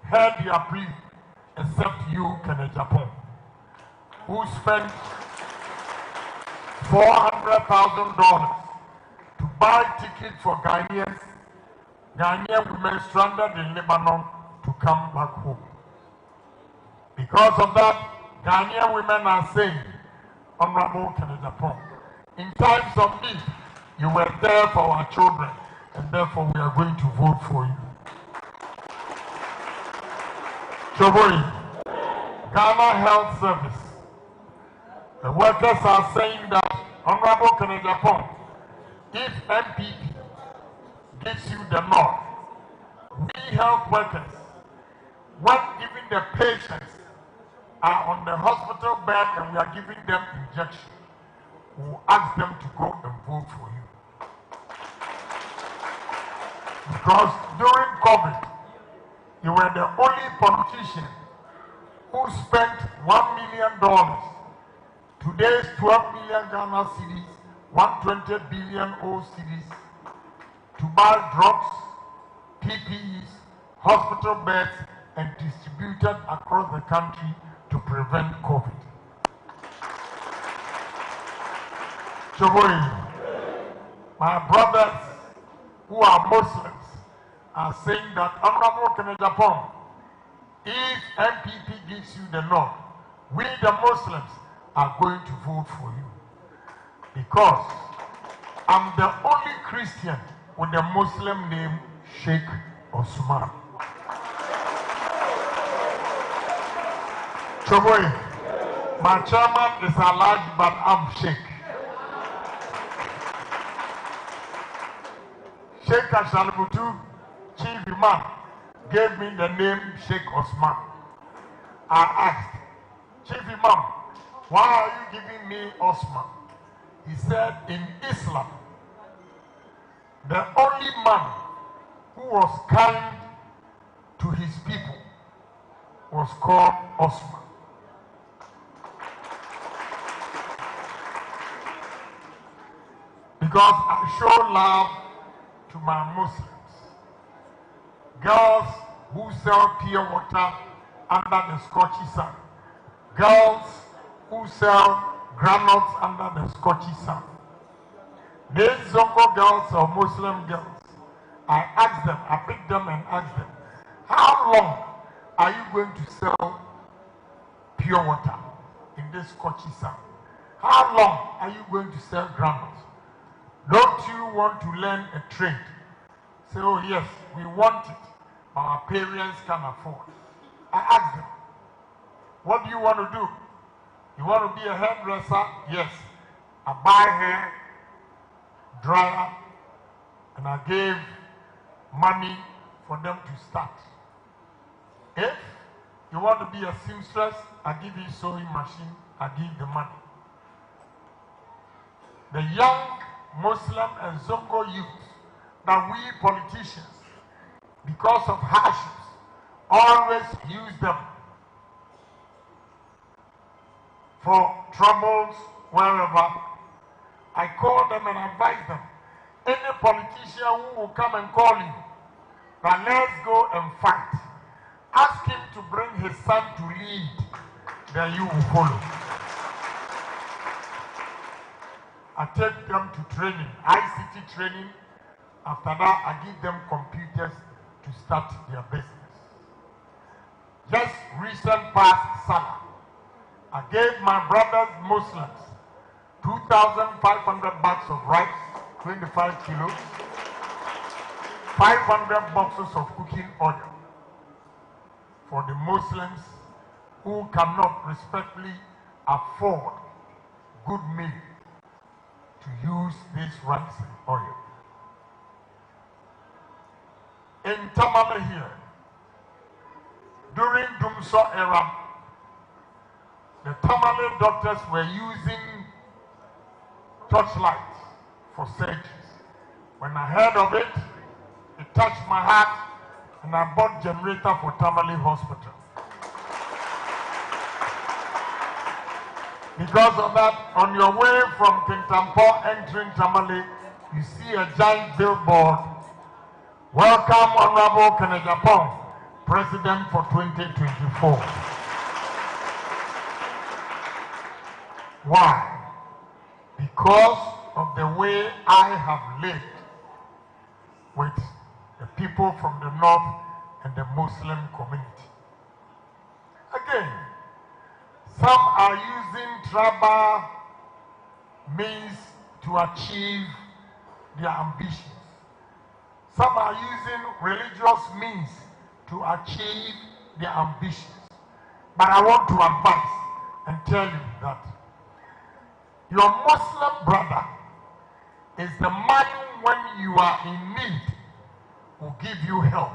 heard their plea except you, Ohene Agyapong, who spent $400,000 to buy tickets for Ghanaian women stranded in Lebanon to come back home. Because of that, Ghanaian women are saying, Honorable Ohene Agyapong, in times of need, you were there for our children, and therefore we are going to vote for you. Choboi, Ghana Health Service. The workers are saying that, Honorable Ohene Agyapong, if MPP gives you the nod, we health workers, when even the patients are on the hospital bed and we are giving them injection, we will ask them to go and vote for you. Because during COVID, you were the only politician who spent $1 million. Today's 12 million Ghana cedis, 120 billion old cedis, to buy drugs, PPEs, hospital beds, and distributed across the country to prevent COVID. Choboi, my brothers who are Muslims are saying that, Honorable Ohene Agyapong, if MPP gives you the nod, we the Muslims are going to vote for you. Because I'm the only Christian with a Muslim name Sheikh Osman. Choboi, my chairman is alive, but I'm Sheikh. Sheikh Ashalibutu, Chief Imam, gave me the name Sheikh Osman. I asked, Chief Imam, why are you giving me Osman? He said, in Islam, the only man who was kind to his people was called Osman. Because I show love to my Muslims. Girls who sell pure water under the scorchy sun. Girls who sell granules under the scorchy sun. These Zongo girls or Muslim girls, I asked them, I picked them and asked them, how long are you going to sell pure water in this scorchy sun? How long are you going to sell granules? Don't you want to learn a trade? Say, oh yes, we want it, but our parents can afford. I asked them, what do you want to do? You want to be a hairdresser? Yes. I buy hair, dryer, and I gave money for them to start. If you want to be a seamstress, I give you sewing machine, I give the money. The young Muslim and Zongo youth that we politicians, because of hardships, always use them for troubles wherever. I call them and advise them. Any politician who will come and call you that let's go and fight, ask him to bring his son to lead, then you will follow. I take them to training, ICT training. After that, I give them computers to start their business. Just recent past Salaga, I gave my brothers Muslims 2,500 bags of rice, 25 kilos, 500 boxes of cooking oil for the Muslims who cannot respectfully afford good meal to use this rice and oil. In Tamale here, during Dumso era, the Tamale doctors were using torchlights for surgeries. When I heard of it, it touched my heart, and I bought generator for Tamale Hospital. Because of that, on your way from Kintampo entering Tamale, you see a giant billboard. Welcome, Honorable Ohene Agyapong. president for 2024. Why? Because of the way I have lived with the people from the north and the Muslim community. Again, some are using tribal means to achieve their ambitions. Some are using religious means to achieve their ambitions. But I want to advise and tell you that your Muslim brother is the man when you are in need who give you help.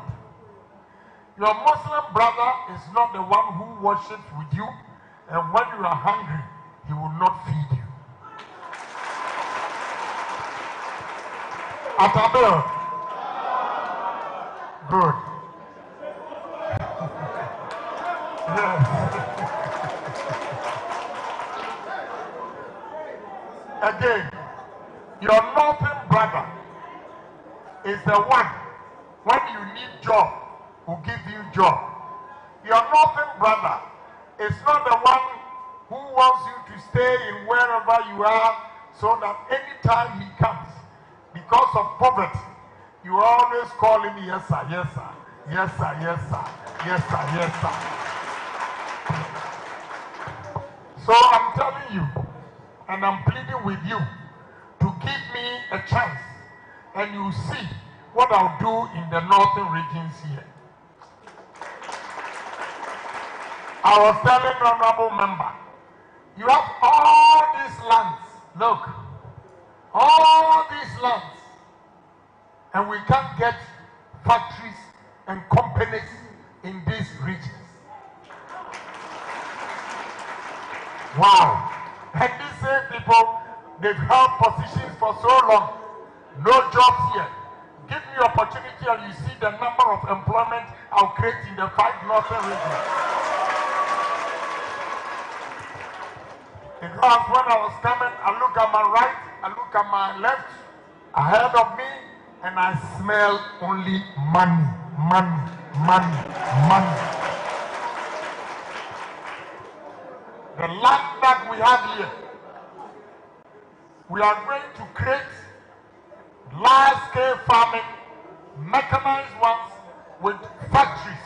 Your Muslim brother is not the one who worships with you, and when you are hungry, he will not feed you. Atabel. Good. Yes. Again, your northern brother is the one when you need job who give you job. Your northern brother is not the one who wants you to stay in wherever you are so that anytime he comes, because of poverty, you always call him yes sir, yes sir, yes sir, yes sir, yes sir, yes sir. So I'm telling you, and I'm pleading with you to give me a chance, and you see what I'll do in the northern regions here. I was telling the honorable member, you have all these lands, look, all these lands, and we can't get factories and companies in these regions. Wow. And these same people, they've held positions for so long. No jobs here. Give me opportunity and you see the number of employment I'll create in the 5 northern regions. Because when I was coming, I look at my right, I look at my left, ahead of me, and I smell only money, money, money, money. The land that we have here, we are going to create large-scale farming, mechanized ones with factories.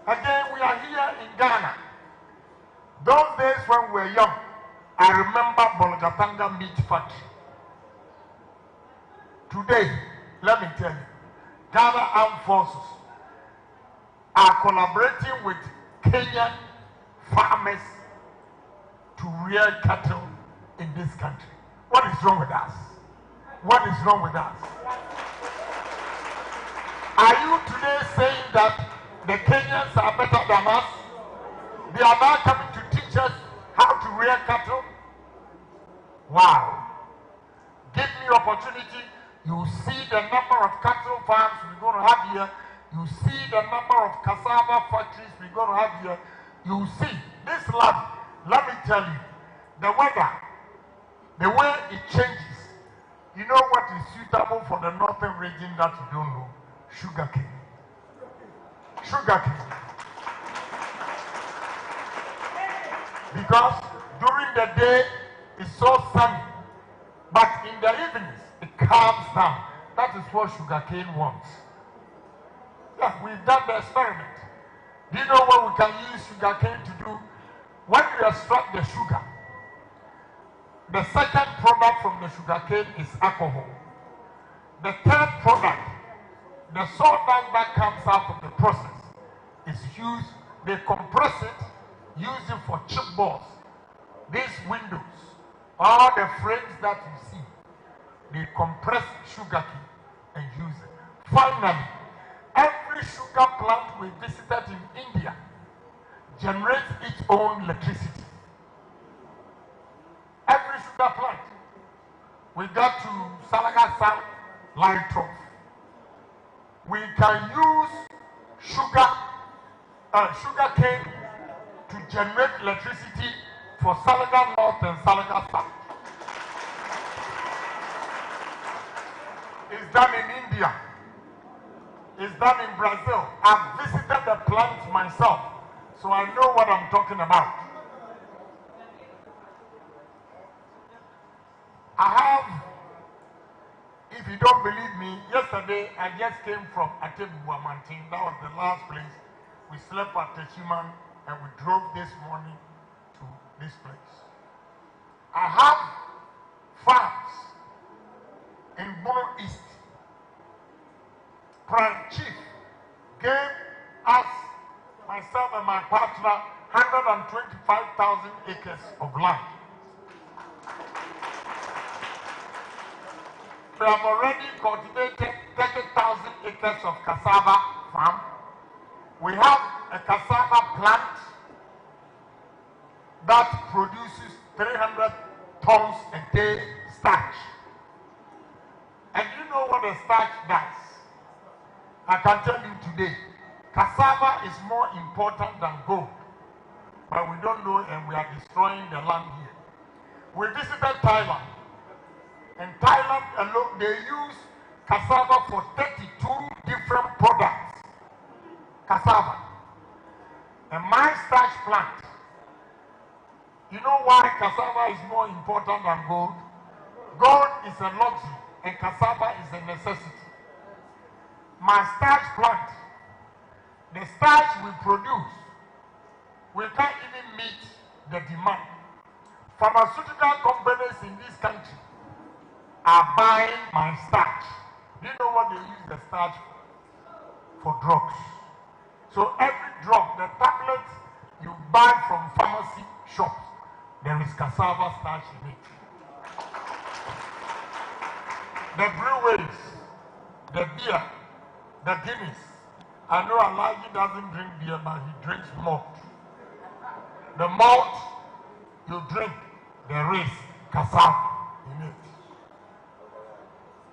Again, we are here in Ghana. Those days when we were young, I remember Bolgatanga meat factory. Today, let me tell you, Ghana Armed Forces are collaborating with Kenyan farmers to rear cattle in this country. What is wrong with us? What is wrong with us? Are you today saying that the Kenyans are better than us? They are now coming to teach us how to rear cattle? Wow. Give me opportunity. You see the number of cattle farms we're going to have here. You see the number of cassava factories we're going to have here. You see this land, let me tell you, the weather, the way it changes. You know what is suitable for the northern region that you don't know? Sugarcane. Sugarcane. Because during the day it's so sunny, but in the evenings it calms down. That is what sugarcane wants. Yeah, we've done the experiment. Do you know what we can use sugarcane to do? When you extract the sugar, the second product from the sugarcane is alcohol. The third product, the sawdust that comes out of the process, is used, they compress it, use it for chipboards. These windows, all the frames that you see, they compress sugarcane and use it. Finally, every sugar plant we visited in India generates its own electricity. Every sugar plant. We got to Salaga South, light off. We can use sugar cane to generate electricity for Salaga North and Salaga South. It's done in India. is done in Brazil. I've visited the plant myself, so I know what I'm talking about. I have, if you don't believe me, yesterday I just came from Atebuamantin. That was the last place. We slept at Techiman and we drove this morning to this place. I have farms in Bono East. Prime Chief gave us, myself and my partner, 125,000 acres of land. We have already cultivated 30,000 acres of cassava farm. We have a cassava plant that produces 300 tons a day starch. And you know what the starch does? I can tell you today, cassava is more important than gold. But we don't know, and we are destroying the land here. We visited Thailand. In Thailand alone, they use cassava for 32 different products. Cassava. And my starch plant, you know why cassava is more important than gold? Gold is a luxury and cassava is a necessity. My starch plant, the starch we produce, we can't even meet the demand. Pharmaceutical companies in this country are buying my starch. Do you know what they use the starch for? For drugs. So every drug, the tablets you buy from pharmacy shops, there is cassava starch in it. The breweries, the beer, the Guinness. I know Alaji doesn't drink beer, but he drinks malt. The malt you drink, there is cassava in it.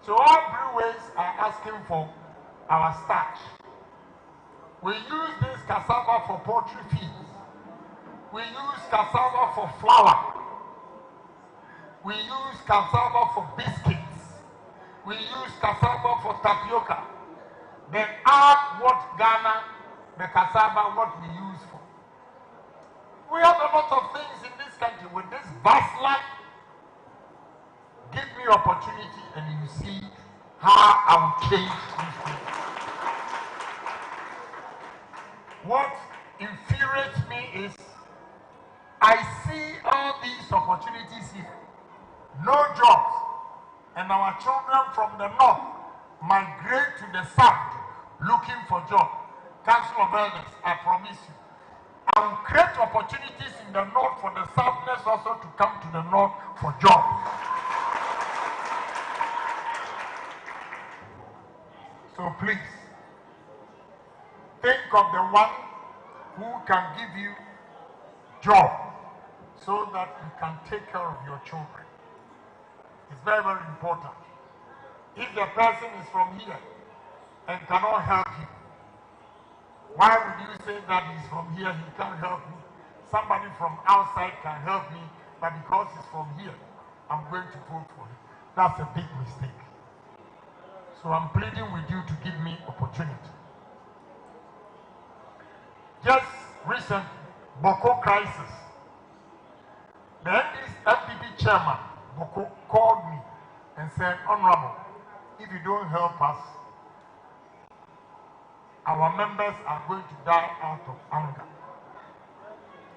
So all breweries are asking for our starch. We use this cassava for poultry feeds. We use cassava for flour. We use cassava for biscuits. We use cassava for tapioca. Then add what Ghana, the cassava, what we use for. We have a lot of things in this country. With this vast land, give me opportunity and you see how I will change this thing. What infuriates me is I see all these opportunities here, no jobs, and our children from the north migrate to the south looking for jobs. Council of Elders, I promise you, I will create opportunities in the north for the southness also to come to the north for jobs. So please, think of the one who can give you job so that you can take care of your children. It's very, very important. If the person is from here and cannot help you, why would you say that he's from here, he can't help me? Somebody from outside can help me, but because he's from here, I'm going to vote for him. That's a big mistake. So I'm pleading with you to give me opportunity. Just recently, Boko crisis. The NPP chairman, Boko, called me and said, Honorable, if you don't help us, our members are going to die out of anger.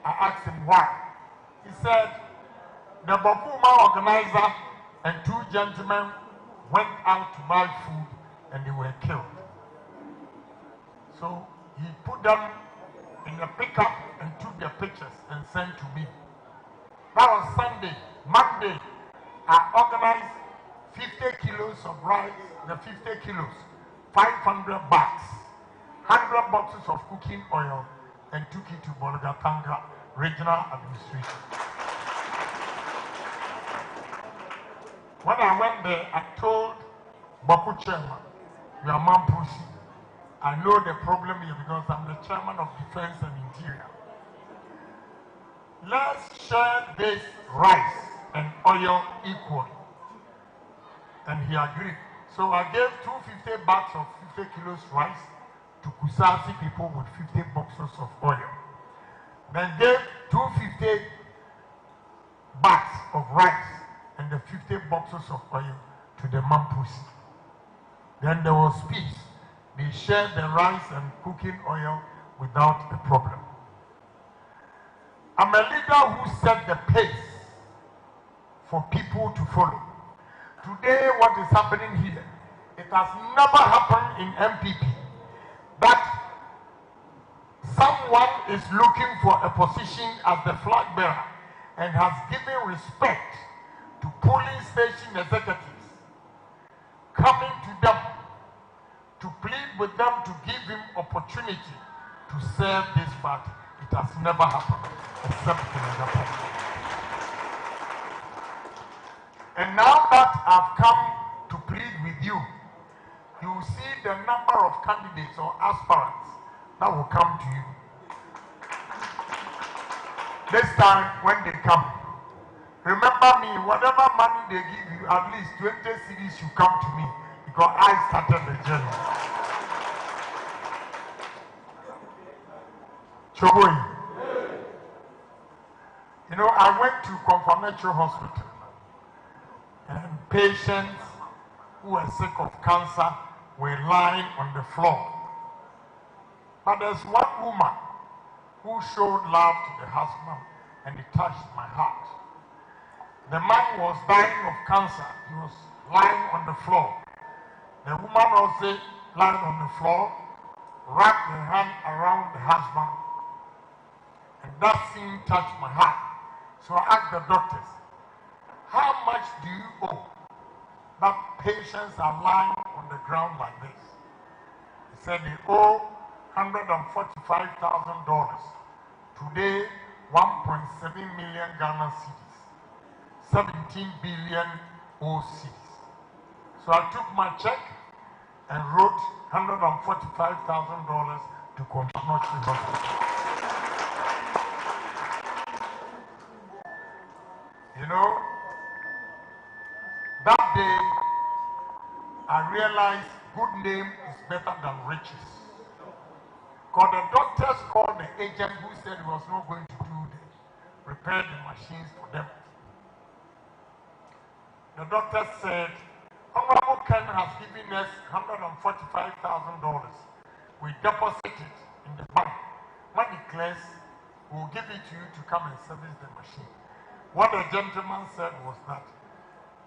I asked him why. He said, the Bokuma organizer and two gentlemen went out to buy food and they were killed. So he put them in a pickup and took their pictures and sent to me. That was Sunday. Monday, I organized 50 kilos of rice, the 50 kilos, 500 bags, 100 boxes of cooking oil, and took it to Bologatanga Regional Administration. When I went there, I told Baku chairman, your man Pussy, I know the problem here because I'm the chairman of Defense and Interior. Let's share this rice and oil equally. And he agreed. So I gave 250 bags of 50 kilos rice to Kusasi people with 50 boxes of oil. Then gave 250 bags of rice and the 50 boxes of oil to the Mampusi. Then there was peace. They shared the rice and cooking oil without a problem. I'm a leader who set the pace for people to follow. Today, what is happening here, it has never happened in MPP that someone is looking for a position as the flag bearer and has given respect to polling station executives, coming to them to plead with them to give him opportunity to serve this party. It has never happened except in Japan. And now that I've come to plead with you, you will see the number of candidates or aspirants that will come to you. This time when they come, remember me, whatever money they give you, at least 20 cedis should come to me because I started the journey. Choboy. You know, I went to Confirmatory Hospital and patients who were sick of cancer were lying on the floor. But there's one woman who showed love to the husband and it touched my heart. The man was dying of cancer. He was lying on the floor. The woman also lying on the floor, wrapped her hand around the husband, and that scene touched my heart. So I asked the doctors, how much do you owe that patients are lying on the ground like this? He said they owe $145,000. Today, 1.7 million Ghana cedis, 17 billion cedis. So I took my check and wrote $145,000 to Confirmatory Hospital. You know, that day I realized good name is better than riches. Because the doctors called the agent who said he was not going to repair the machines for them. The doctor said, Honorable Ken has given us $145,000. We deposit it in the bank. When it clears, we'll give it to you to come and service the machine. What the gentleman said was that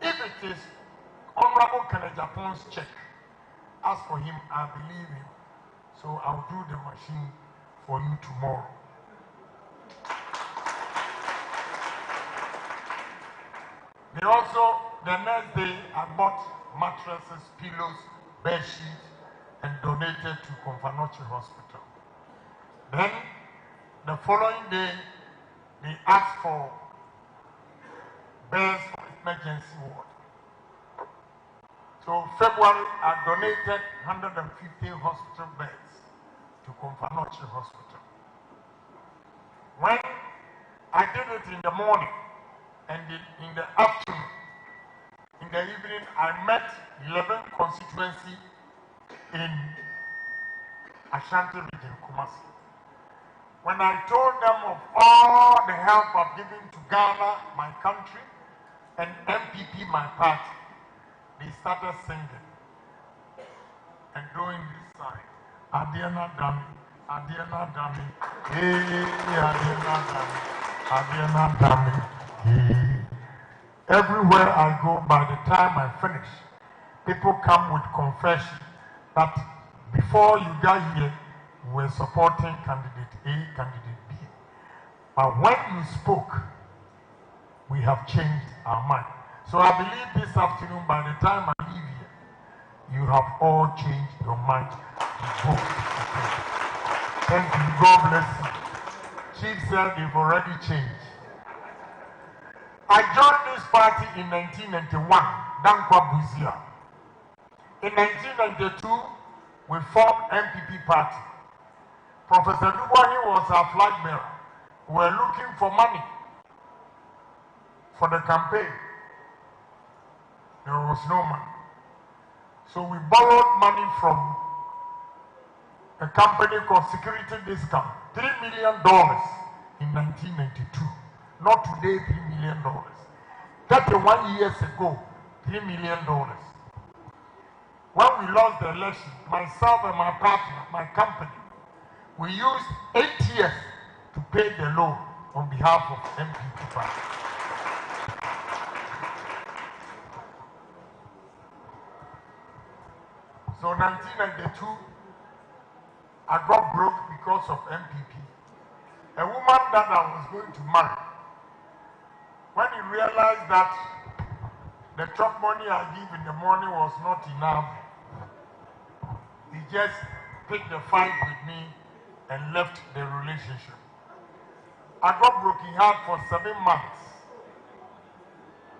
if it is Honorable Ohene Agyapong's check, as for him, I believe him. So I'll do the machine for you tomorrow. They also, the next day, I bought mattresses, pillows, bed sheets, and donated to Confirmatory Hospital. Then, the following day, they asked for beds for emergency ward. So February, I donated 150 hospital beds to Confirmatory Hospital. When I did it in the morning and in the afternoon, in the evening, I met 11 constituency in Ashanti region, Kumasi. When I told them of all the help I've given to Ghana, my country, and MPP, my party, they started singing and doing this sign. Adiana Dami, Adiana Dami, hey, Adiana Dami, Adiana Dami, hey. Everywhere I go, by the time I finish, people come with confession that before you got here, we were supporting candidate A, candidate B. But when you spoke, we have changed our mind. So I believe this afternoon, by the time I leave here, you have all changed your mind to vote. Thank you. God bless you. Chief said they've already changed. I joined this party in 1991, Dankwa Buzia. In 1992, we formed MPP party. Professor Dubois was our flag bearer. We were looking for money for the campaign. There was no money. So we borrowed money from a company called Security Discount, $3 million in 1992. Not today, $3 million. 31 years ago, $3 million. When we lost the election, myself and my partner, my company, we used 8 years to pay the loan on behalf of MPP Party. So 1992, I got broke because of MPP. A woman that I was going to marry, when he realized that the chop money I give in the morning was not enough, he just picked a fight with me and left the relationship. I got broken heart for 7 months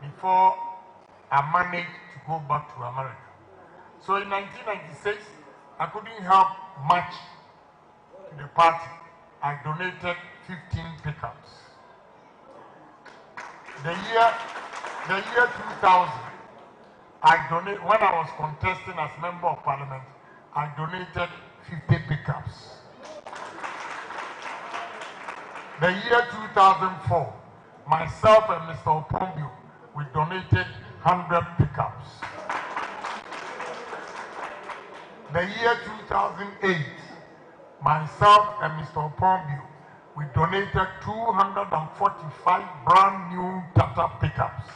before I managed to go back to America. So in 1996, I couldn't help much to the party. I donated 15 pickups. The year 2000, when I was contesting as Member of Parliament, I donated 50 pickups. The year 2004, myself and Mr. Opombio, we donated 100 pickups. The year 2008, myself and Mr. Opombio, we donated 245 brand new Tata pickups.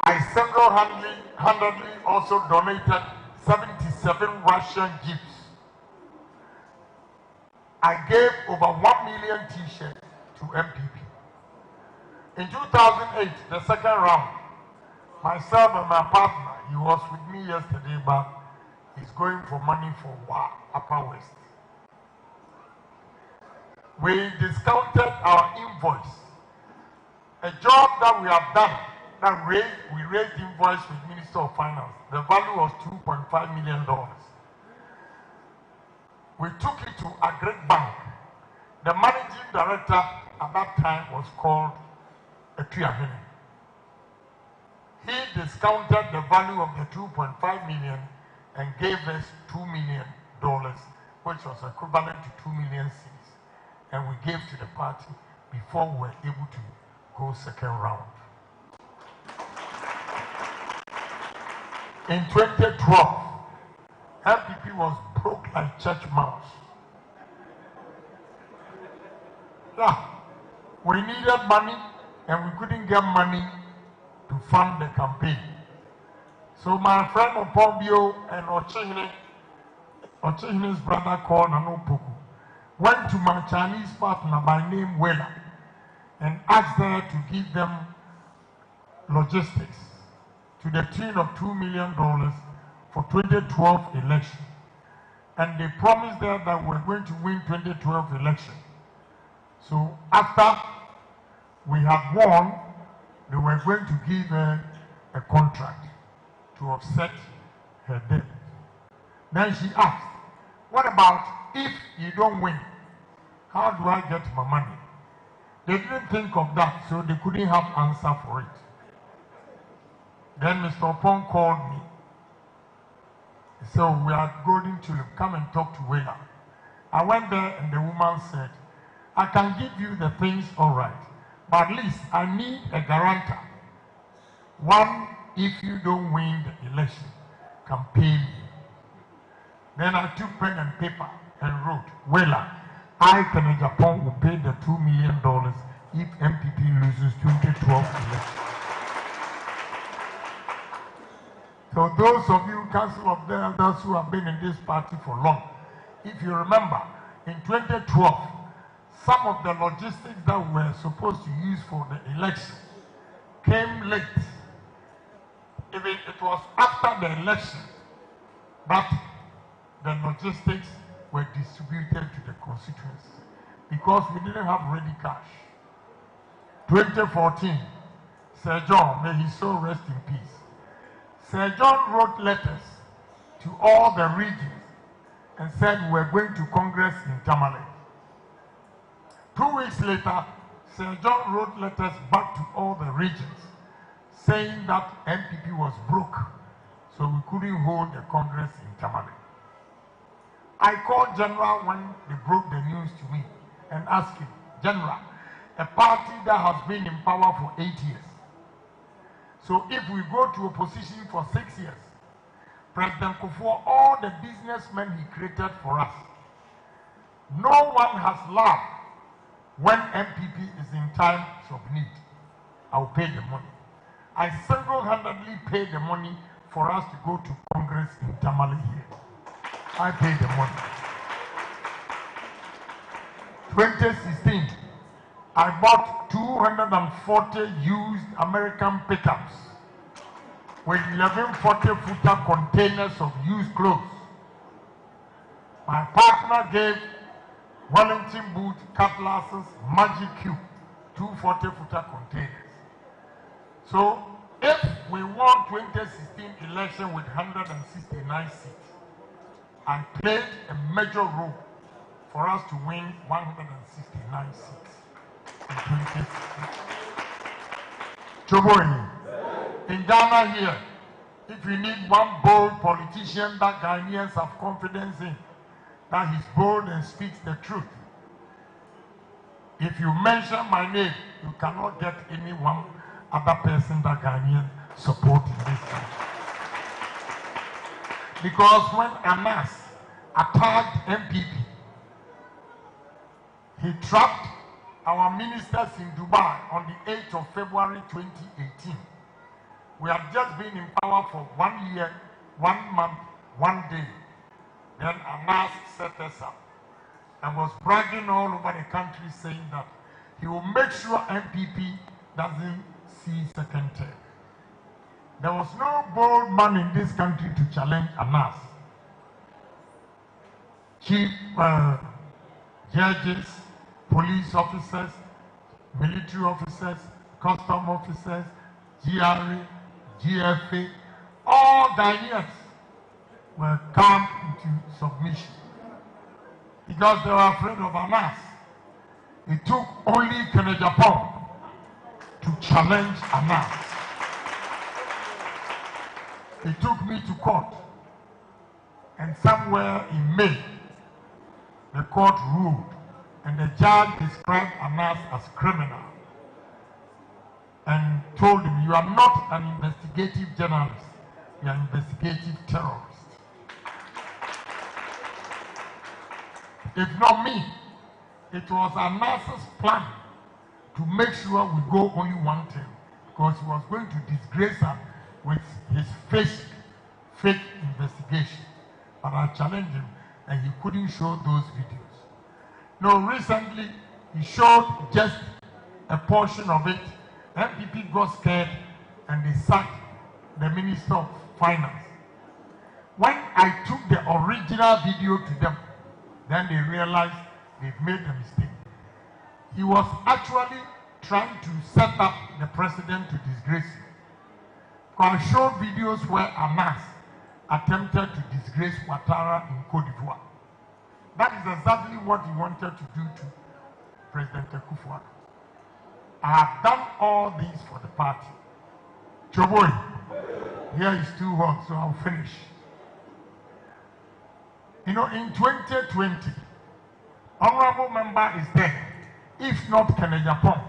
I single-handedly also donated 77 Russian Jeeps. I gave over 1 million t-shirts to MPP. In 2008, the second round, myself and my partner, he was with me yesterday, but he's going for money for Upper West. We discounted our invoice. A job that we have done, that we raised invoice with Minister of Finance. The value was $2.5 million. We took it to a great bank. The managing director at that time was called Ohene. He discounted the value of the $2.5 million and gave us $2 million, which was equivalent to 2 million cedis. And we gave to the party before we were able to go second round. In 2012, MPP was broke like church mouse. Yeah, we needed money and we couldn't get money to fund the campaign. So my friend Opombio and Ochehine's brother called Nanopoku, went to my Chinese partner by name Wela and asked her to give them logistics to the tune of $2 million for 2012 election. And they promised her that we're going to win 2012 election. So after we had won, they were going to give her a contract to offset her debt. Then she asked, what about if you don't win? How do I get my money? They didn't think of that, so they couldn't have answer for it. Then Mr. Opong called me. So we are going to come and talk to Wela. I went there and the woman said, I can give you the things all right, but at least I need a guarantor. One, if you don't win the election, can pay me. Then I took pen and paper and wrote, Wela, Ohene Agyapong will pay the $2 million if MPP loses 2012 election. So those of you, Council of the Elders, who have been in this party for long, if you remember, in 2012, some of the logistics that we were supposed to use for the election came late. Even it was after the election that the logistics were distributed to the constituency because we didn't have ready cash. 2014, Sir John, may his soul rest in peace. Sir John wrote letters to all the regions and said we were going to Congress in Tamale. 2 weeks later, Sir John wrote letters back to all the regions saying that MPP was broke, so we couldn't hold the Congress in Tamale. I called General when they broke the news to me and asked him, General, a party that has been in power for 8 years. So if we go to opposition for 6 years, President Kufuor, all the businessmen he created for us, no one has laughed when MPP is in times of need. I'll pay the money. I single-handedly pay the money for us to go to Congress in Tamale here. I pay the money. 2016, I bought 240 used American pickups with 1140-footer containers of used clothes. My partner gave Wellington boot, cutlasses, Magic Cube, 240-footer containers. So if we won 2016 election with 169 seats and played a major role for us to win 169 seats in 2016. Choboni, in Ghana here, if you need one bold politician that Ghanaians have confidence in, that he's bold and speaks the truth, if you mention my name, you cannot get any one other person that Ghanaians support in this country. Because when Anas attacked MPP, he trapped our ministers in Dubai on the 8th of February 2018. We have just been in power for 1 year, 1 month, 1 day. Then Anas set us up and was bragging all over the country saying that he will make sure MPP doesn't see second term. There was no bold man in this country to challenge Anas. Chief judges, police officers, military officers, custom officers, GRA, GFA, all Ghanaians were come into submission because they were afraid of Anas. It took only Ohene Agyapong to challenge Anas. It took me to court, and somewhere in May, the court ruled, and the judge described Anas as criminal and told him, you are not an investigative journalist, you are an investigative terrorist. If not me, it was Anas's plan to make sure we go only one term, because he was going to disgrace us with his fake investigation. But I challenged him, and he couldn't show those videos. No, recently he showed just a portion of it. MPP got scared and they sacked the Minister of Finance. When I took the original video to them, then they realized they've made a mistake. He was actually trying to set up the president to disgrace him. I showed videos where Anas attempted to disgrace Ouattara in Côte d'Ivoire. That is exactly what he wanted to do to President Kufuor. I have done all these for the party. Choboi, here is too hot, so I'll finish. You know, in 2020, honorable member is there. If not Ohene Agyapong,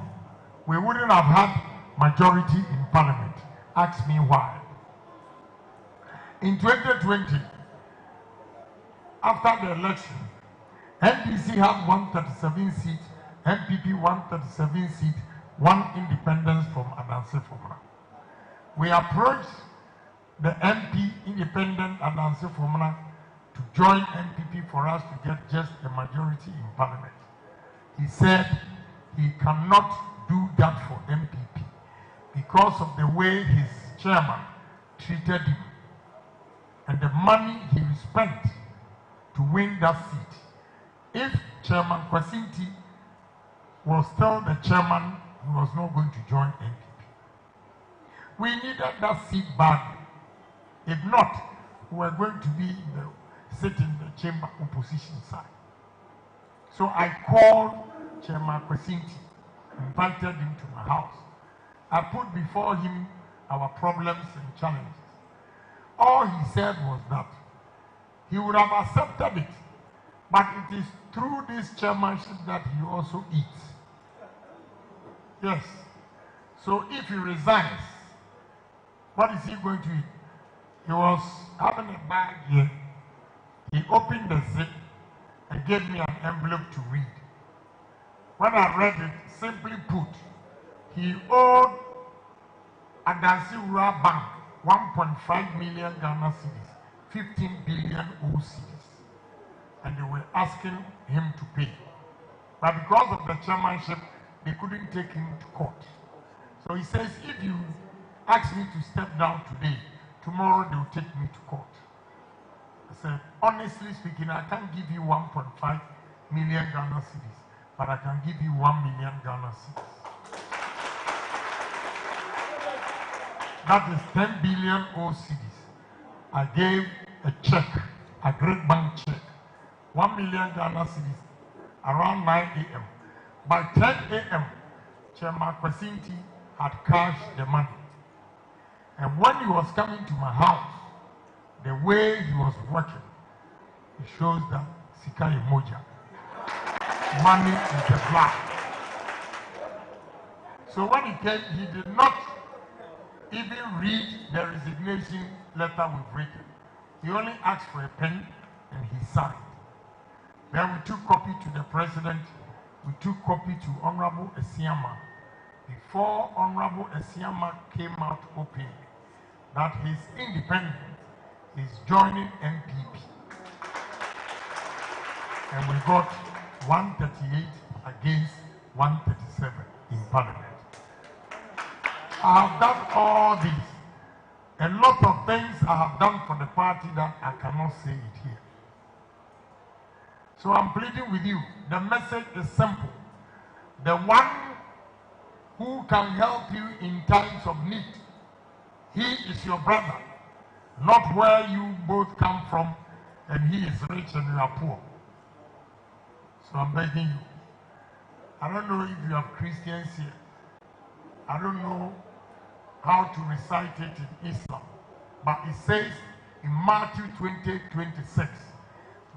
we wouldn't have had majority in parliament. Ask me why. In 2020, after the election, NDC had 137 seats, MPP 137 seats, 1 independence from Adanse Fomana. We approached the MP independent Adanse Fomana to join MPP for us to get just a majority in parliament. He said he cannot do that for MPP because of the way his chairman treated him and the money he spent to win that seat. If Chairman Kwasinti was still the chairman, he was not going to join MPP. We needed that seat badly. If not, we were going to sit in the chamber opposition side. So I called Chairman Kwasinti, invited him to my house. I put before him our problems and challenges. All he said was that he would have accepted it, but it is through this chairmanship that he also eats. Yes. So if he resigns, what is he going to eat? He was having a bag here. He opened the zip and gave me an envelope to read. When I read it, simply put, he owed Adansiura Bank 1.5 million Ghana cedis, 15 billion cedis, and they were asking him to pay. But because of the chairmanship, they couldn't take him to court. So he says, if you ask me to step down today, tomorrow they will take me to court. I said, honestly speaking, I can't give you 1.5 million Ghana cedis, but I can give you 1 million Ghana cedis. That is 10 billion cedis. I gave a check, a great bank check, 1 million Ghana cedis, around 9 a.m. By 10 a.m., Chairman Kwasinti had cashed the money. And when he was coming to my house, the way he was working, it shows that Sika Moja. Money is the black. So when he came, he did not even read the resignation letter we've written. He only asked for a pen and he signed. Then we took copy to the president. We took copy to Honorable Esiama. Before Honorable Esiama came out openly that his independence is joining NPP. And we got 138 against 137 in Parliament. I have done all this. A lot of things I have done for the party that I cannot say it here. So I'm pleading with you. The message is simple. The one who can help you in times of need, he is your brother, not where you both come from and he is rich and you are poor. So I'm begging you. I don't know if you have Christians here. I don't know how to recite it in Islam, but it says in Matthew 20:26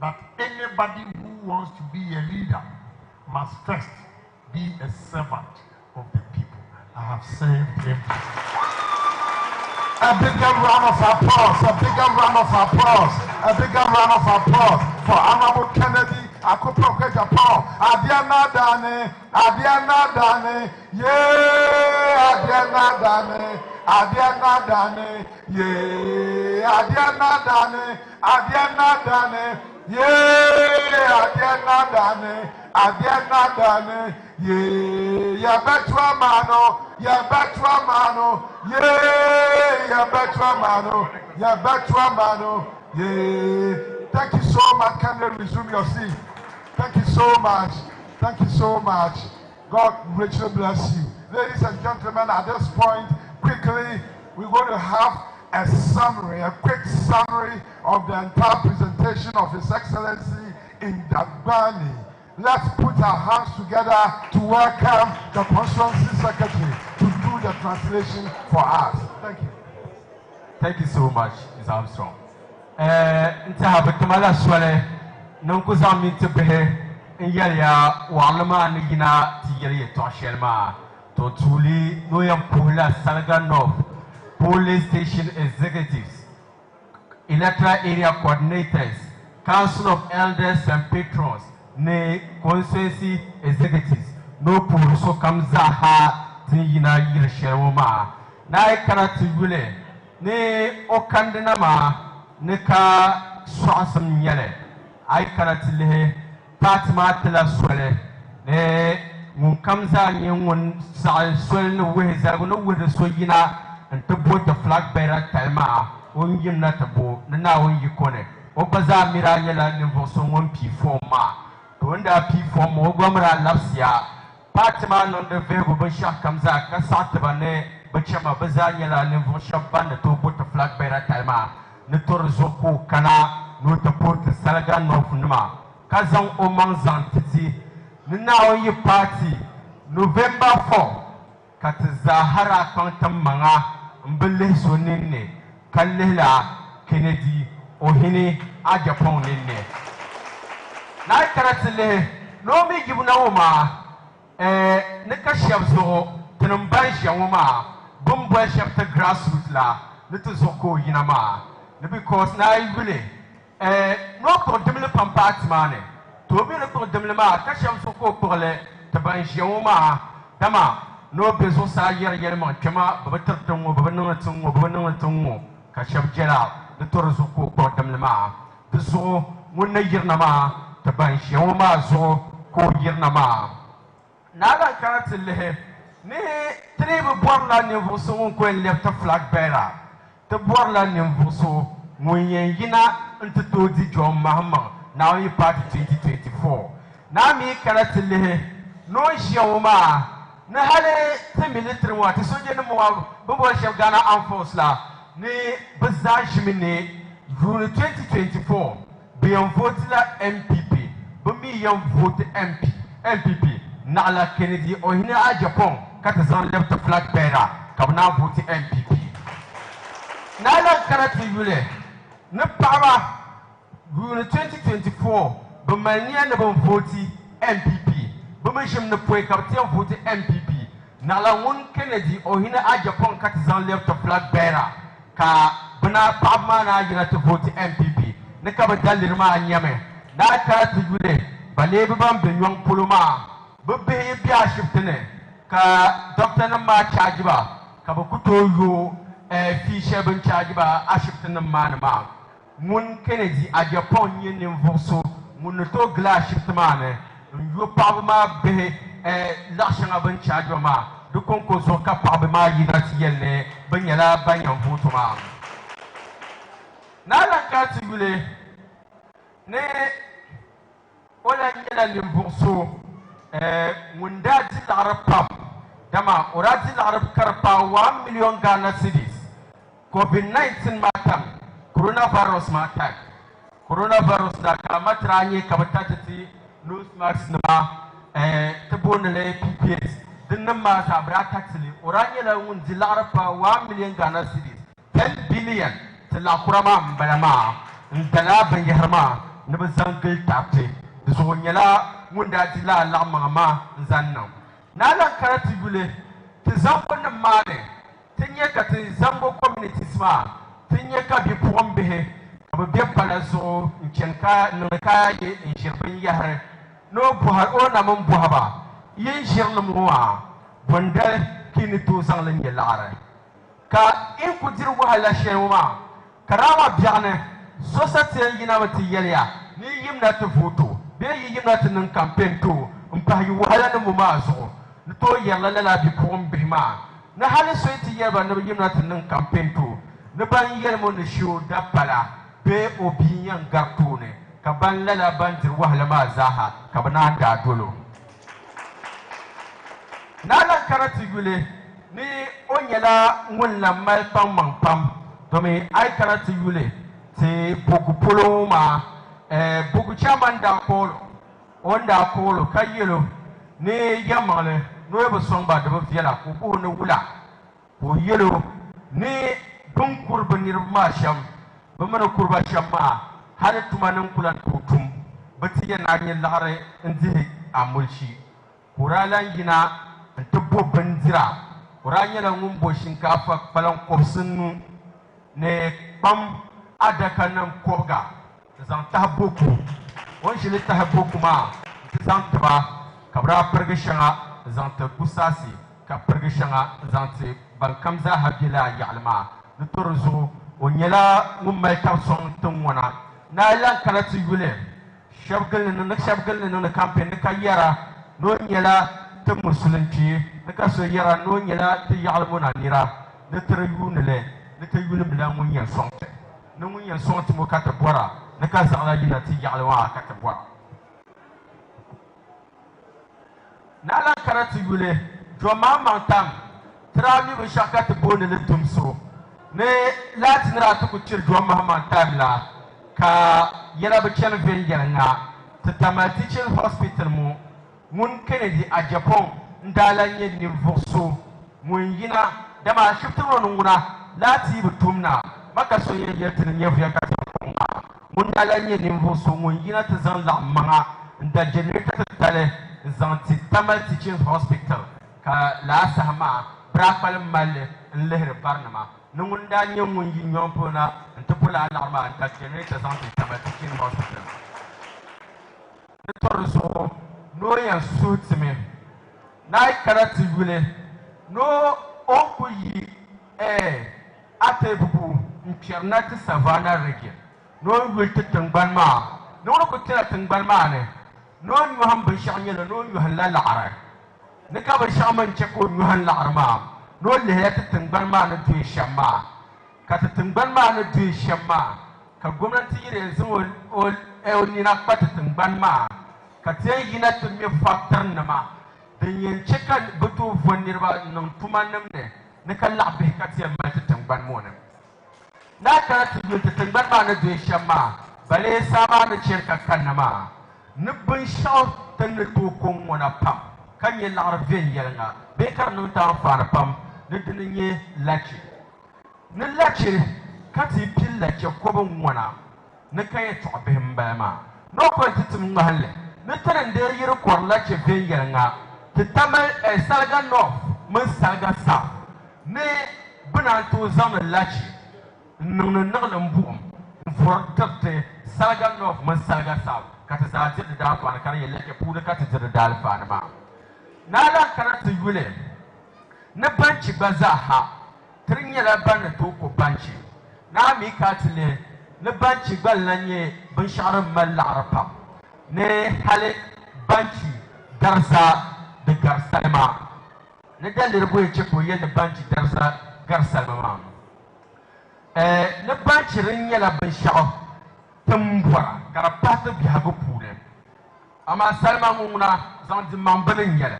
that anybody who wants to be a leader must first be a servant of the people. I have served him. A bigger round of applause, a bigger round of applause, a bigger round of applause for Honorable Kennedy Agyapong. Adiana Dane, Adiana Dane, yeah, Adiana Dane, Adiana Dane, yeah, Adiana Dane, Adiana Dane, yeah, Adiana Dane, Adiana Dane, yeah, Betua Mano, yeah, Betua Mano, yeah, Betua Mano, yeah, Betua Mano, yeah. Thank you so much. Can you resume your seat? Thank you so much. Thank you so much. God richly bless you. Ladies and gentlemen, at this point, quickly, we're going to have a summary, a quick summary of the entire presentation of His Excellency in Dagbani. Let's put our hands together to welcome the Constituency Secretary to do the translation for us. Thank you. Thank you so much, Ms. Armstrong. Ntahabakamala swale nonkuza mintebehe nyaya walama nigina tiyari toshelma to tuli noyam puhla Salaga North Police Station Executives, Electoral Area Coordinators, Council of Elders and Patrons, ne Constituency Executives, no puruso kamza ha tiyina yirshelma na ikarati wule ne okandinama Nika swasam yele, I cannot lay Patma tela swelle, ne Munkamza Yun swell ways I will know with the Soyina and to put the flag bearer Talma, when you not a boat, now you connect. Opaza Mirayela Nivoson 1P4 to end up P4 Mogomara Lapsia, Patman on the Vego Bashak Kamza, Kasatabane, Bachama Bazanyela Nivosha Band to put the flag bearer Talma. Notorzoko kana notaport Salaga North Numa Kazan Omang Zantiti Nina ye party November 4 Katazahara Quantum Manga mbele so nenne kallela Kennedy Ohene Agyapong nenne na karatile no mi gibuna woma ne ka shabzo tenumban shawoma bumbo shabta grassroots la little zoko yinama because na ibule no to demle pampat mane to bi le to demle ma ka shabzo ko porle taban shawoma dama no bezo sa yer man kema babatar tungo babanan tungo ka shabjela de to zoko ko demle ma so wonna yirna ma taban shawoma zo ko yirna ma nada karatile ne trebe borla ne voso ko lefta flag bearer te borla ne voso moyen yina nto di John Mahama now you party 2024 na mi karatile no shawoma na hale te military wa te soje ne mo bo chef Ghana Armed Force la ne bazajmine rule 2024 bien vote la MPP bo mi yam vote MPP na la Kennedy Ohene Agyapong kata zan left flag bearer kabna vote MPP na la karatu yule ne para rule 2024 bo mania ne bon vote MPP bo me shim ne poe kapten vote MPP na la won Kennedy Ohene Agyapong kata zan left flag bearer ka bana pama na yina to vote MPP ne ka ba dalir ma anyame na karatu yule bale ban benyon puluma bebe bia shiftene ka doctor na ma charge ba ka ba kuto yo fi sheben charge ba a shiftene ma na ma mun Kennedy Agyapong yin voso mun to glass shift ma ne yo pa ma be la shanga ban charge ma du konko so ka pa ma yina tiyelle banyala banyan voto ma na la ka tibule ne ola nyela limburso munda di l'arab pam dama orati l'arab karpa 1 million Ghana cedis COVID-19 matam coronavirus matam coronavirus da kamatranye kabatati nose mask na tabonale PPS dinnan ma sabra taxi oranye la un di l'arab 1 million Ghana cedis 10 billion tala kurama mbalama ndala banyaharma nabazangil tapte so nyala munda tila la mama zanna nala karati gule te zambo na mane tinye ka te zambo community sma tinye ka bi pombe ka bi pala so nchenka no ka ye nshirpin yahre no buhar o na mun buhaba yin shirnu muwa bonda kini to zanglan ye lare ka in ku dir wahala shewma karama biane society yina mati yelya ni yimna te photo be yimna te nan campaign to mpa yi wahala na mu mazo to yalla la bi pombe ma na hali so ti yeba na yimna te nan campaign to ne ban yel mo ne show da pala be obiyan gartone ka ban lala ban dir wahala ma zaha ka bana da dolo na la karati gule ni onyela ngunla mal pam man pam to me ai karati gule te bogu polo ma bogu chaman da polo onda polo kayelo ni yamale no ebe somba de fiela ko no wula ko yelo ni dun kurbanir ma sham ba mana kurba sham ma har tumanin kulan tutum bati yana yin lahare indi amulshi kuralan gina tubbo bandira kuranya la ngumbo shinkafa falan kopsinu ne pam adaka nan koga zan tahboku won shi tahboku ma zan taba kabra pergishanga zan ta kusasi ka pergishanga zan te bankam za habila yalma nuturzu onyela ngummal tabson tunwana na lan kalati yule shabgal na campaign ka yara no nyela ta musulunci ka so yara no nyela ta yalmuna nira na tarayunle na tayule bilan yan sonte no yan sonte mo kata bora na ka zala yina ta yalwa kata bora na lan kalati yule joma mantam travi be shakata bonele tumso ne latinra to kuchir joma mantam la ka yara be chen vengeranga ta tamatichil hospital mun Kennedy Agyapong ndala nye ni voso mun yina dama shiftu nunguna lati butumna maka so yetin yevuya ka ta mun dalanye nimvo so mun yina ta zan la manga nda generator tale zanti tamal teaching hospital ka la sahma brakal mal lehre barnama nungun da nyon yin yompona ntopula alarma nda generator zanti tamal teaching hospital torso no yan suitme na karati wule no okuyi atebubu mpernati Savannah region no wilti tangban ma no ko tira tangban ma ne no ñu ham ba shanya no ñu halla la'ara ne ka ba shaman ce ko ñu halla arma no le ya tangban ma ne tu shamma ka tangban ma ne tu shamma ka gwamnati yire sun o ni na kwata tangban ma ka te yina tun me factor na ma den yin cika butu vonirba nan tumanam ne ka labbe ka te ma tangban mo ne na ka tu tangban ma ne tu shamma bale sama ne cerka kanama nubin shaw tan to kon wana pam kan ye larven yelnga be kar no ta fara pam ne dinye lachi ne lachi kati pil lachi ko bon wana ne kay to be mbama no ko titum ngalle ne tan de yir ko lachi be yelnga titamal Salaga North mun Salaga South ne bina to zam lachi nung naglam buum for tate Salaga North mun Salaga South kata zajir da kwana kan yelle ke puda kata jir da alfana ma na la karatu yule na banci bazaha trinya la ban to ko banci na mi katile na banci ballanye bin sharan mal arfa ne hale banci darsa da garsalma ne dalir boye ce ko yelle banci darsa garsalma na banci rinya la bin sharan tambura karapata bihago pule ama salma nguna zan di mambelin yele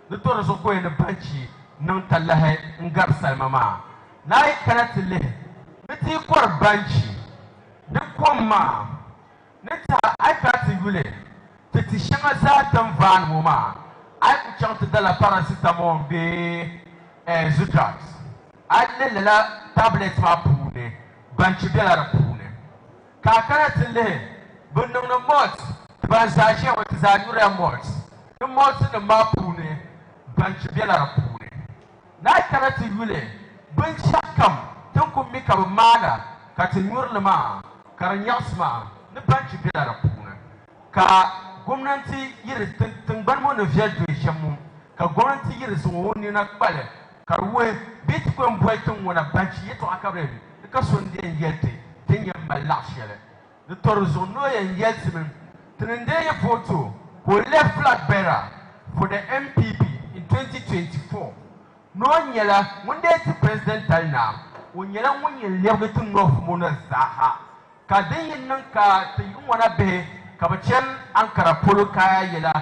de to so ko en banci nan tallahe ngar salma ma nay kanatile biti kor banci de komma neta ay pati gule titi shama za tan van moma ay ku chante de la paracetamol be zutrat ay le la tablet ma pune banci bela pune kakatile bunung no mot banzaje wa tizanyura mot no mot no mapune banchi bela rapune na karati yule bun shakam tan kun mika mana katinyur lama karanyasma no banchi bela rapune ka gwamnati yiri tungban mo no viadu shamu ka gwamnati yiri so woni na kpale karwe bitcoin boytun wona banchi yeto akabre ka sonde yete tenya malashele the tourism no yeltsimen trende ye photo ko left flag bearer for the MPP in 2024 no nyela munde ti president talna wonyela wonye lebetu no mona zaha ka den nan ka ti wona be ka bachen ankara polo kaya yela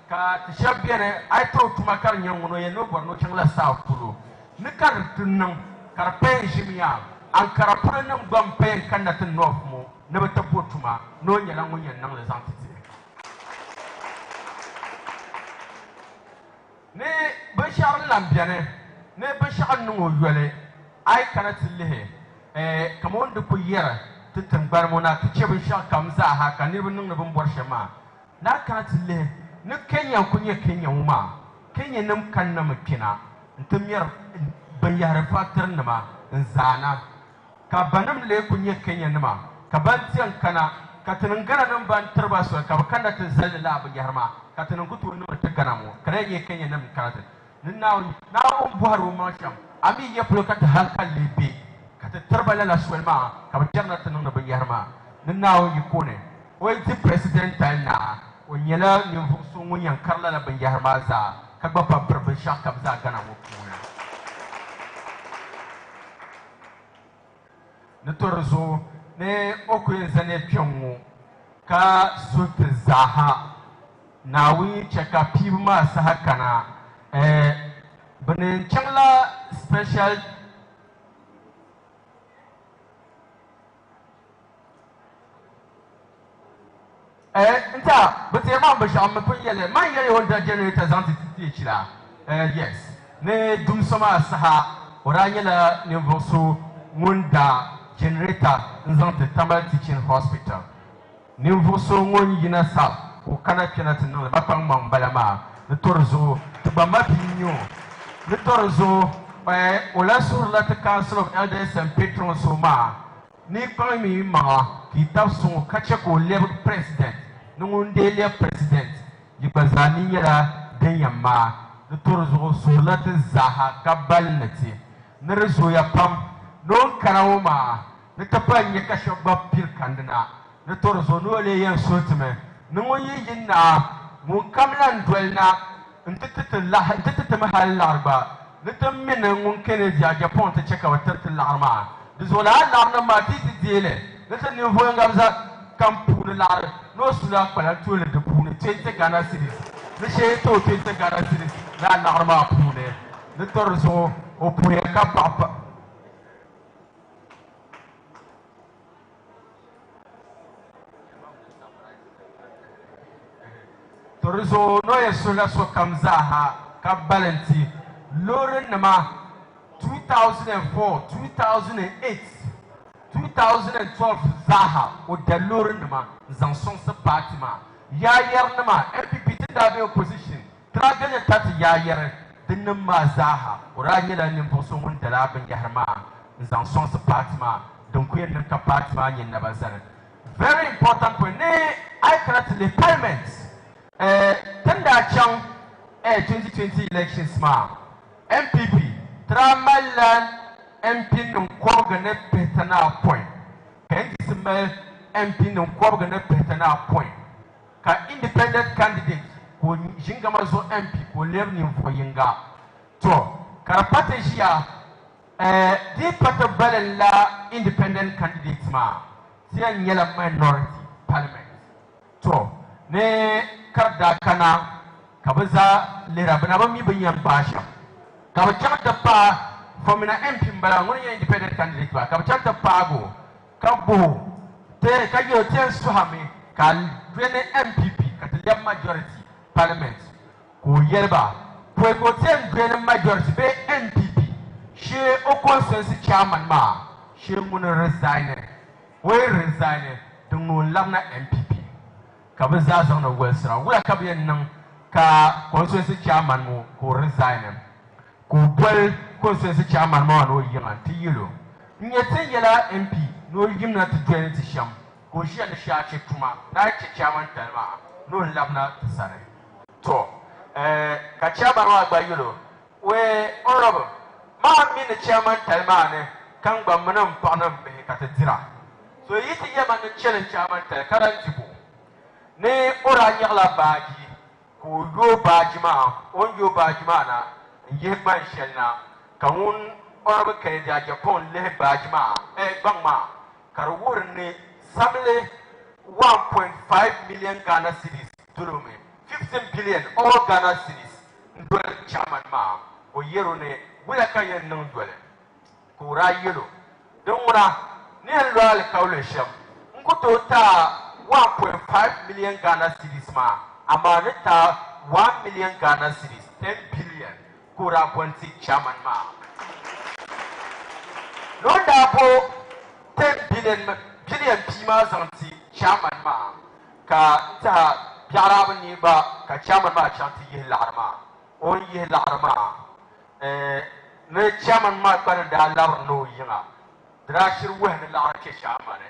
ka ti shabere ay to tuma kar nyan wono ye no borno changla sa polo ne kar tunnan kar pen jimiya ankara polo nan bam pen kanatin no mo ne bata potuma no nyala ngunyen nang le zantiti ne bashar lambiane ne bashar nungo yole ay kanati lehe kamon de ko yera titan barmona tiche bashar kamza ha kanir bunung ne bun borshema na kanati lehe ne kenya kunye kenya uma kenya nam kanna mukina ntumyar ban yara fatar nama nzana ka banam le kunye kenya nama ka bantiyan kana ka tunangana nan ban tarba so ka bakanda ta zalla abu yarma ka tunan kutu no ta kana mu kare ye kenya nan karata nin na buharu ma sham ami ye plo ka ta hankal libi ka ta tarba la suelma ka bajanna tunan ban yarma nin na yi kone wai ti president na o nyela ni so ngunyan karla la ban yarma za ka ba babbar ban shakam za gana mu kuna ne torzo ne okuyen zane piongo ka sute zaha na wi cheka pibma sahakana benen changla special nta bete ma ba sham pun yele man yele wonda generator zanti ti chila yes ne dum soma saha oranyela nimvoso munda generator nzante tamal teaching hospital nimvoso ngon yina sa o kana pena tinna ba pang mam balama le torzo ba mapinyo le torzo ola sur la council of elders and patrons soma ni pami ma ki tafso kachako level president nungundelia president yibazani yala denyama le torzo sur la zaha kabalnati nrezo ya pam non karawma ne tapanya kashaba pir kandina ne torzo no le yan sotme nungoyi jinna mun kamlan dwelna ntete mahal larba نتمنى ممكن يا جابون تشكا وترت العرما دزولا العرما ما تيجي ديله نتني فوين غمزة كم بون العر نوصل قبل تقول دبون تيجي كنا سيريس نشيء تو تيجي كنا سيريس لا العرما بونه نترزو وبويه كباب ترزو نوي سولا سو كمزاها كبالنتي Lauren Nama 2004, 2008, 2012 Zaha ou de Lauren Nama Zanson se bâtiment. Yayer Nama MPP d'avoir opposition. Tragane tati yayer de Nama Zaha. Oranye la nimposo mon de la ben Yahma Zanson se bâtiment. Donc il y a un bâtiment y n'a pas. Very important point. I cannot the parliaments. Tenda chang 2020 elections ma. MPP, Tramalan, MP non Quorgane Petana point. Kendismel, MP non Quorgane Petana point. Ka independent candidate, who Jingamazo MP, who live in Foyinga. So, Karapatejia, deep patabel la independent candidates ma, Tian Yella minority parliament. So, ne Karda Kana, Kabaza, Lerabanabami Bayan Basha. Kabachanta pa from an MP mbala ngoni independent candidate ba kabachanta pa go kabo te kayo ten suhame kan dwene MPP katilia majority parliament ko yerba po ko ten dwene majority be MPP she o consensus chairman ma she mun resign we resign dungo lamna MPP kabaza zona wesra wala kabiyan nan ka consensus chairman mo ko resign Kubel consensus chairman man no yanga tiyelo nyete yela MP no yimna to join to sham ko shi da sha ce tuma na ce chairman talma no labna tsare to ka chairman wa gba yelo we honorable ma mi ne chairman talma ne kan gba manan pa nan be ka tira so yiti yema ne challenge chairman tal karan tibo ne ora nyala baji ko yo baji ma on yo baji ma na Yeban Shelna, Kaun or Kaya Japon le Bajma, Bangma, Karawurni, Samle 1.5 million Ghana cities, Durumi, 15 billion all Ghana cities, Dwell Chairman Ma, or Yerone, Willakayan non dwell. Kura Yellow, Dumura, near Royal Coalition, Nkutota 1.5 million Ghana cities ma, Amaneta 1 million Ghana cities, 10 billion. Kura Ponti chairman ma. No dabo 10 billion pima zanti chairman ma. Ka ta biara ni ba ka chairman ma chanti ye larma. On ye larma. Ne chairman ma ban da lar no yinga. Drashir wehn lar ke chairman.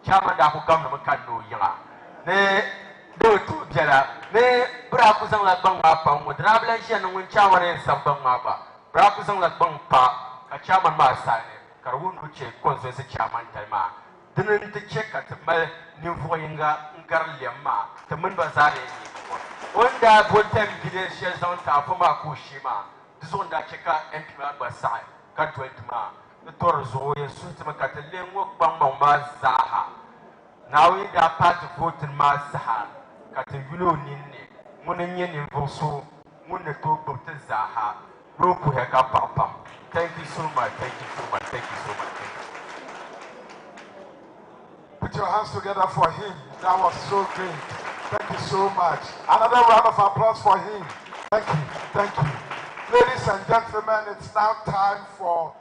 Chairman da ko gam no kan no yinga. Ne do tu jala ne bra ku sang la bang ma pa mo dra blan shen ngun chairman en sam bang ma ba bra ku sang la bang pa ka chairman ma sa ne karwun ku che konso se chairman talma dinin te che ka te mal ni voyinga ngar lemma te mun ba zare ni wanda botem bide she zon ta fa ma ku shima dizon da che ka MP ma ba sa ka twetma ne tor zo ye su te ma ka te le ngo bang ma zaha nawi da part vote ma zaha Kati yulo nini, mune nyeni mvoso, mune to bopte zaha, roku heka papa. Thank you so much, thank you so much, thank you so much. Put your hands together for him. That was so great. Thank you so much. Another round of applause for him. Thank you, thank you. Ladies and gentlemen, it's now time for